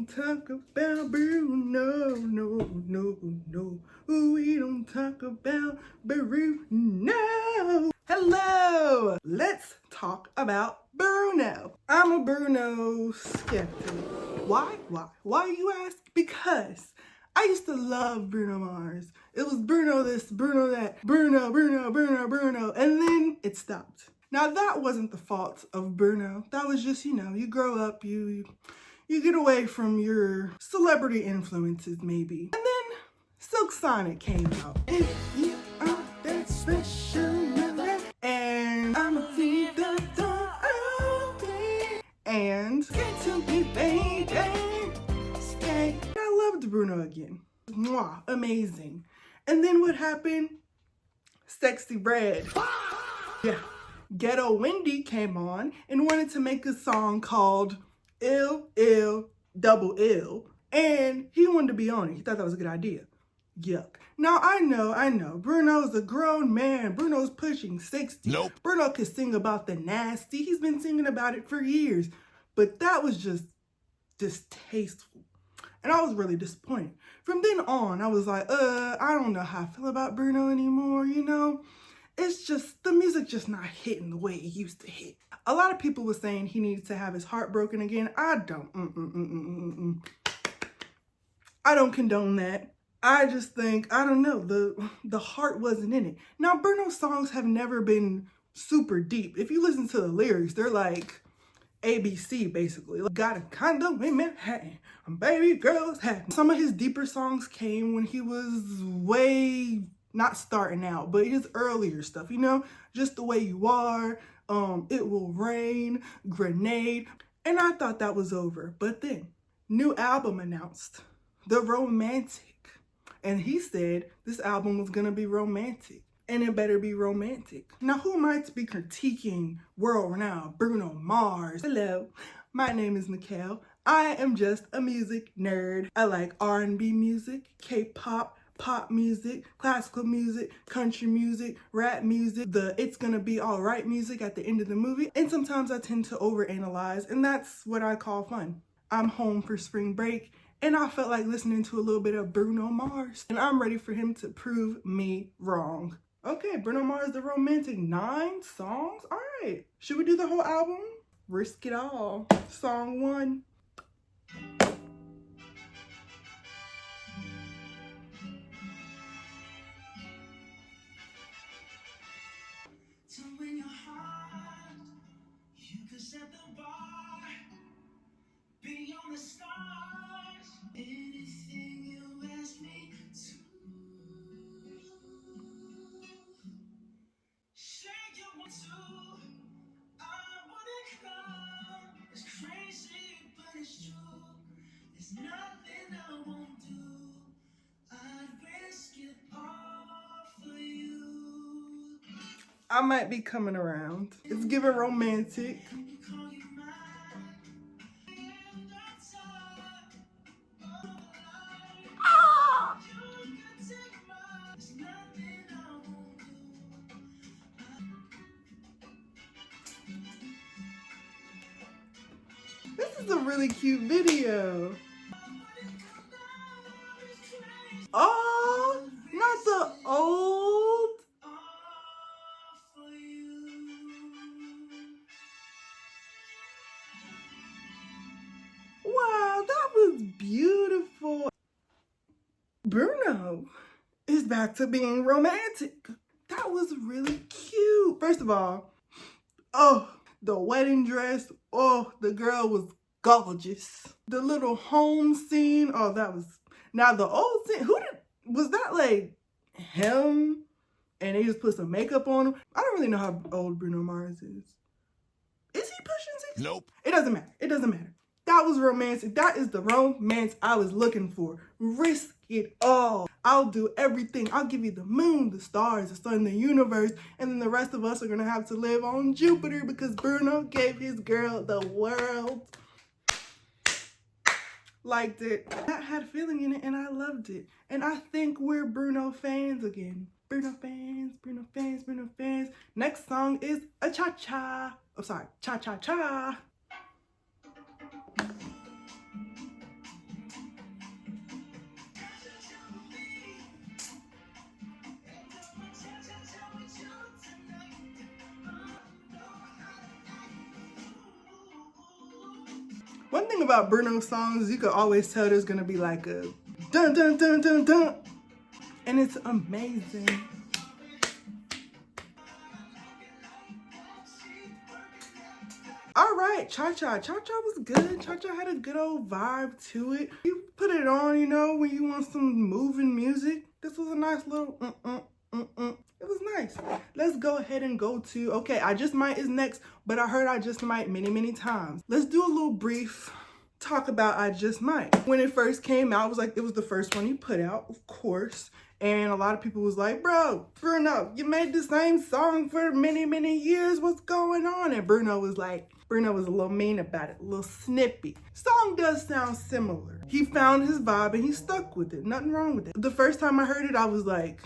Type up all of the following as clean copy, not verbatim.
talk about Bruno, no. We don't talk about Bruno. Hello, let's talk about Bruno. I'm a Bruno skeptic. Why, you ask? Because I used to love Bruno Mars. It was Bruno this, Bruno that, Bruno, and then it stopped. Now that wasn't the fault of Bruno. That was just, you grow up, you get away from your celebrity influences maybe. And then Silk Sonic came out. And you are that special, and I'm a leave the door open. And get to me, baby, stay. I loved Bruno again. Mwah, amazing. And then what happened? Sexy Red. Yeah. Ghetto Wendy came on and wanted to make a song called Ill, Double Ill. And he wanted to be on it. He thought that was a good idea. Yuck. Now, I know. Bruno's a grown man. Bruno's pushing 60. Nope. Bruno could sing about the nasty. He's been singing about it for years. But that was just distasteful. And I was really disappointed. From then on, I was like, I don't know how I feel about Bruno anymore, It's just, the music just not hitting the way it used to hit. A lot of people were saying he needed to have his heart broken again. I don't. I don't condone that. I just think, I don't know, the heart wasn't in it. Now, Bruno's songs have never been super deep. If you listen to the lyrics, they're like ABC, basically. Like, got a condo in Manhattan, baby girls happy. Some of his deeper songs came when he was way, not starting out, but his earlier stuff, Just the Way You Are, It Will Rain, Grenade, and I thought that was over. But then, new album announced, The Romantic, and he said this album was gonna be romantic, and it better be romantic. Now, who am I to be critiquing world-renowned Bruno Mars? Hello, my name is Mikkel. I am just a music nerd. I like R&B music, K-pop, pop music, classical music, country music, rap music, the it's gonna be all right music at the end of the movie. And sometimes I tend to overanalyze, and that's what I call fun. I'm home for spring break, and I felt like listening to a little bit of Bruno Mars, and I'm ready for him to prove me wrong. Okay, Bruno Mars, The Romantic, 9 songs? All right, should we do the whole album? Risk it all. Song 1. Set the bar beyond the stars. Anything you ask me to. Say you want to. I wouldn't come. It's crazy, but it's true. There's nothing I won't do. I'd risk it all for you. I might be coming around. It's giving romantic. This is a really cute video. Oh, not the old. Wow, that was beautiful. Bruno is back to being romantic. That was really cute. First of all, the wedding dress, the girl was gorgeous. The little home scene, that was, now the old scene, was that like him? And they just put some makeup on him? I don't really know how old Bruno Mars is. Is he pushing 60? Nope. It doesn't matter. That was romantic. That is the romance I was looking for. Risk it all. I'll do everything. I'll give you the moon, the stars, the sun, the universe, and then the rest of us are gonna have to live on Jupiter because Bruno gave his girl the world. Liked it. That had a feeling in it, and I loved it. And I think we're Bruno fans again. Bruno fans. Next song is a cha-cha. Oh, sorry, cha-cha-cha. One thing about Bruno songs, you could always tell there's gonna be like a dun dun dun dun dun, and it's amazing. All right, Cha-Cha. Cha-Cha was good. Cha-Cha had a good old vibe to it. You put it on, you know, when you want some moving music. This was a nice little It was nice. Let's go ahead and go to, okay, I Just Might is next, but I heard I Just Might many, many times. Let's do a little brief talk about I Just Might. When it first came out, it was the first one he put out, of course. And a lot of people was like, bro, Bruno, you made the same song for many, many years. What's going on? And Bruno was a little mean about it, a little snippy. Song does sound similar. He found his vibe and he stuck with it. Nothing wrong with it. The first time I heard it, I was like,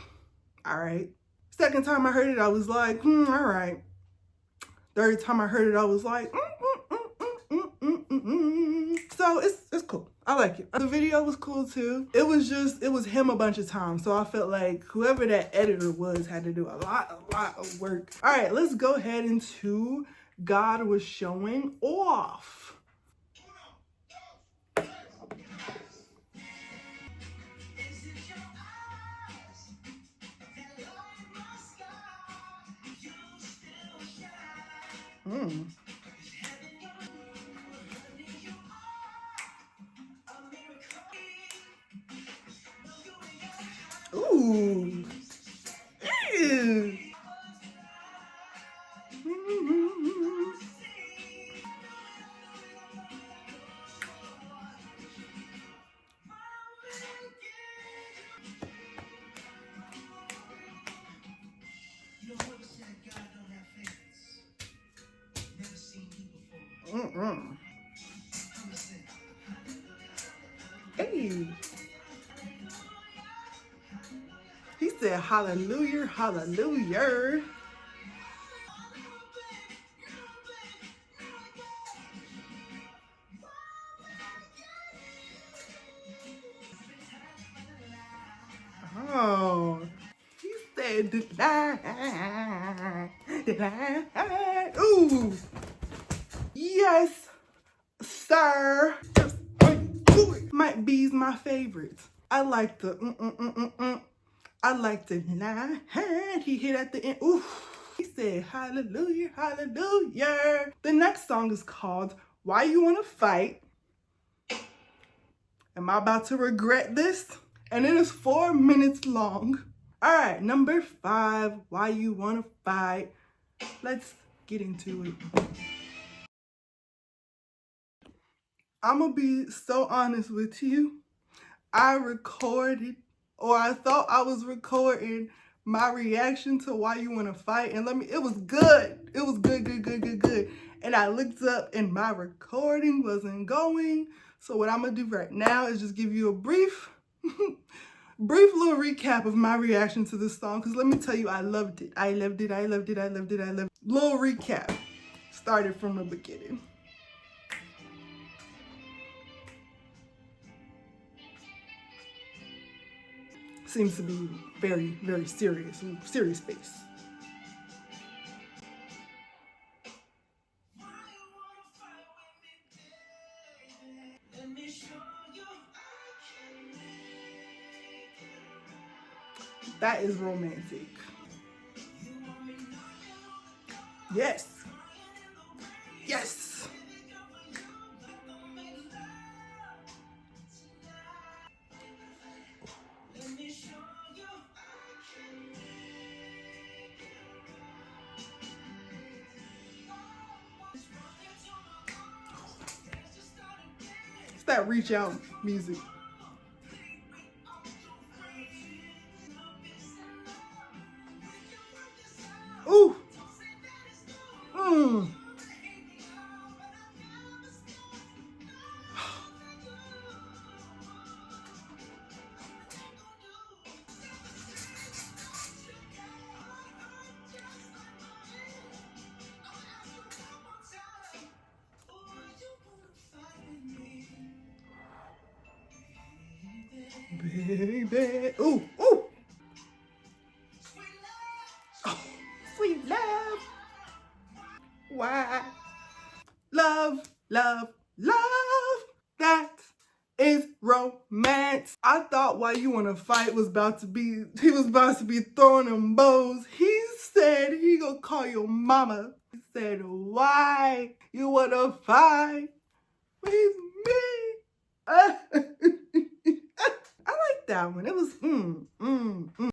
all right. Second time I heard it, I was like, all right. Third time I heard it, I was like, So it's cool. I like it. The video was cool too. It was him a bunch of times. So I felt like whoever that editor was had to do a lot of work. All right, let's go ahead into God Was Showing Off. Ooh. Ew. Hey. He said, hallelujah, hallelujah. Oh, he said, delight. Ooh. Yes, sir. Might be's my favorites. I like the I like the line he hit at the end. Ooh. He said, hallelujah, hallelujah. The next song is called Why You Wanna Fight. Am I about to regret this? And it is 4 minutes long. All right, number 5, Why You Wanna Fight. Let's get into it. I'm gonna be so honest with you. I thought I was recording my reaction to Why You Wanna Fight, and it was good. It was good. And I looked up and my recording wasn't going. So what I'm gonna do right now is just give you a brief little recap of my reaction to this song, because let me tell you, I loved it. Little recap. Started from the beginning. Seems to be very, very serious face. That is romantic. Yes. Yes. It's that reach out music. Ooh. Baby. Ooh, ooh. Oh, sweet love. Why? Love, love, love. romance. I thought Why You Wanna Fight was about to be, he was about to be throwing them bows. He said he gonna call your mama. He said, why you wanna fight with me? I like that one. It was,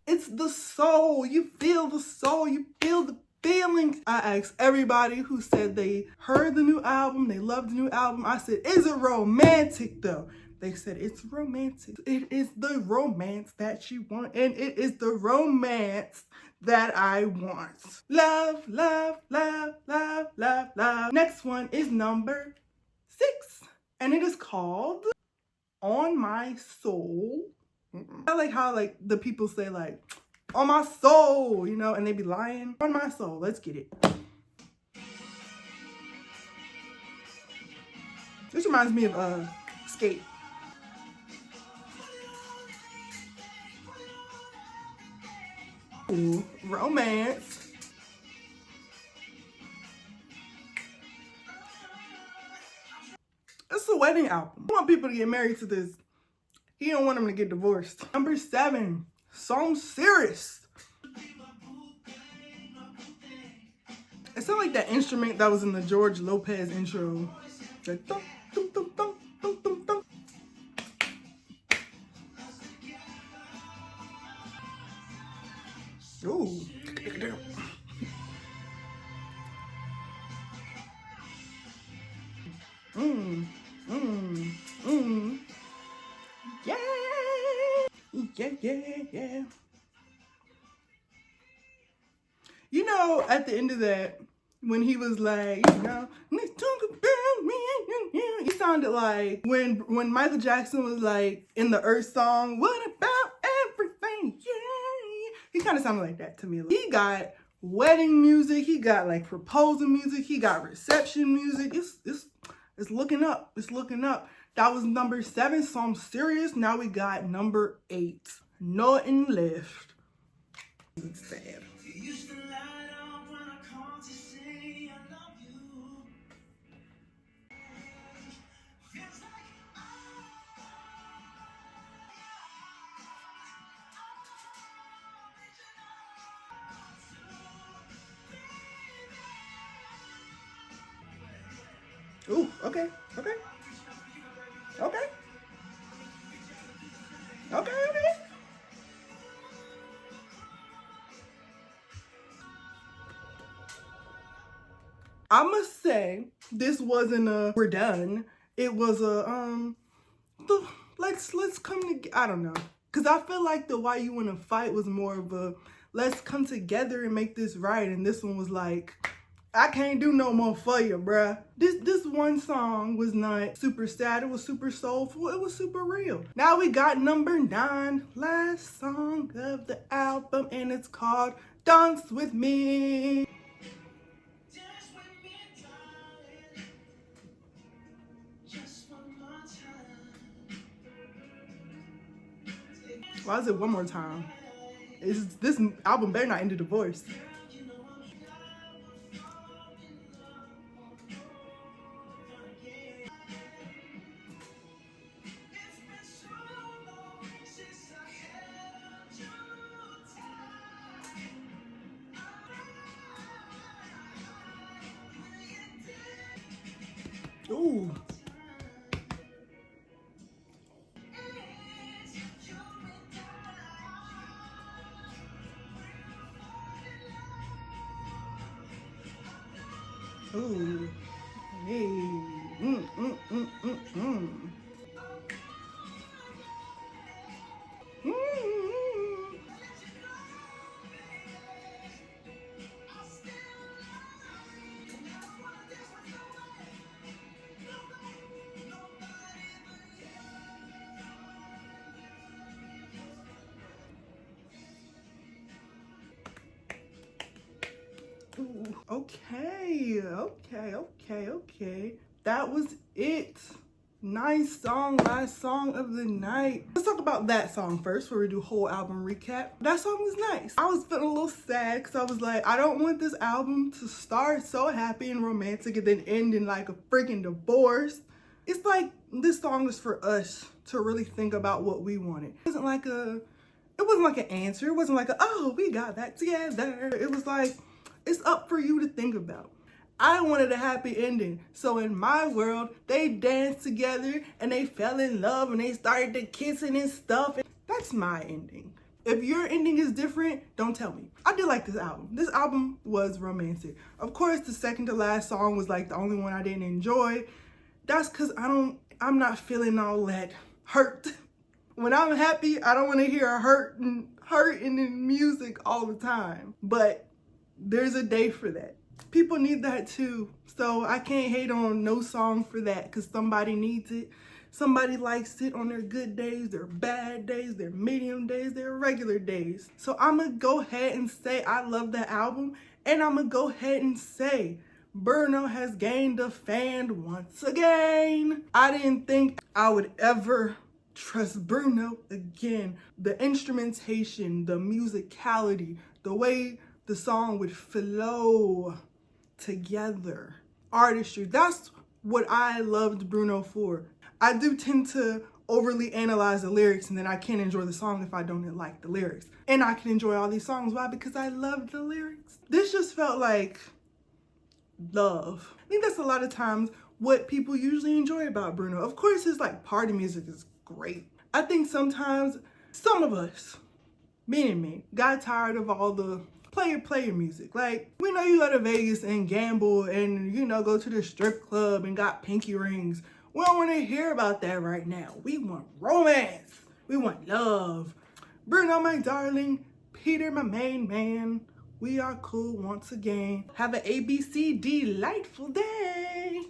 It's the soul. You feel the soul. You feel the feelings. I asked everybody who said they heard the new album, they loved the new album. I said, is it romantic though? They said it's romantic. It is the romance that you want, and it is the romance that I want. Love, love, love, love, love, love. Next one is number 6, and it is called On My Soul. I like how like the people say like, on my soul, you know, and they be lying. On my soul, let's get it. This reminds me of Skate. Ooh, romance. It's a wedding album. I want people to get married to this. He don't want them to get divorced. Number 7, Song Serious. It sounded like that instrument that was in the George Lopez intro. Like, thump, thump, thump, thump, thump, thump, thump. Ooh. Yeah. Yeah, yeah, yeah. You know, at the end of that, when he was like, you know, let's talk about me. He sounded like when Michael Jackson was like in the Earth song, what about everything? Yeah. He kind of sounded like that to me. He got wedding music. He got like proposal music. He got reception music. It's looking up. It's looking up. That was number 7, Song Serious. Now we got number 8, Nothing Left. It's sad. Ooh, okay, okay. Okay. Okay, okay. I must say, this wasn't a we're done. It was a let's come together. I don't know. Cause I feel like the Why You Wanna Fight was more of a let's come together and make this right. And this one was like, I can't do no more for you, bruh. This one song was not super sad. It was super soulful. It was super real. Now we got number 9, last song of the album, and it's called Dance With Me. Why is it one more time? This album better not end a divorce. Ooh. Ooh. Hey. Okay. That was it. Nice song, last song of the night. Let's talk about that song first before we do whole album recap. That song was nice. I was feeling a little sad because I was like, I don't want this album to start so happy and romantic and then end in like a freaking divorce. It's like this song is for us to really think about what we wanted. It wasn't like an answer. It wasn't like oh, we got that together. It was like, it's up for you to think about. I wanted a happy ending. So in my world, they danced together and they fell in love and they started to kissing and stuff. That's my ending. If your ending is different, don't tell me. I did like this album. This album was romantic. Of course, the second to last song was like the only one I didn't enjoy. That's because I'm not feeling all that hurt. When I'm happy, I don't want to hear hurting in music all the time. But there's a day for that. People need that too. So I can't hate on no song for that because somebody needs it. Somebody likes it on their good days, their bad days, their medium days, their regular days. So I'm going to go ahead and say I love the album. And I'm going to go ahead and say Bruno has gained a fan once again. I didn't think I would ever trust Bruno again. The instrumentation, the musicality, the way the song would flow together. Artistry, that's what I loved Bruno for. I do tend to overly analyze the lyrics and then I can't enjoy the song if I don't like the lyrics. And I can enjoy all these songs. Why? Because I love the lyrics. This just felt like love. I think that's a lot of times what people usually enjoy about Bruno. Of course, his like party music is great. I think sometimes some of us, meaning me, got tired of all the player music. Like, we know you go to Vegas and gamble and, you know, go to the strip club and got pinky rings. We don't want to hear about that right now. We want romance. We want love. Bruno, my darling. Peter, my main man. We are cool once again. Have an ABC delightful day.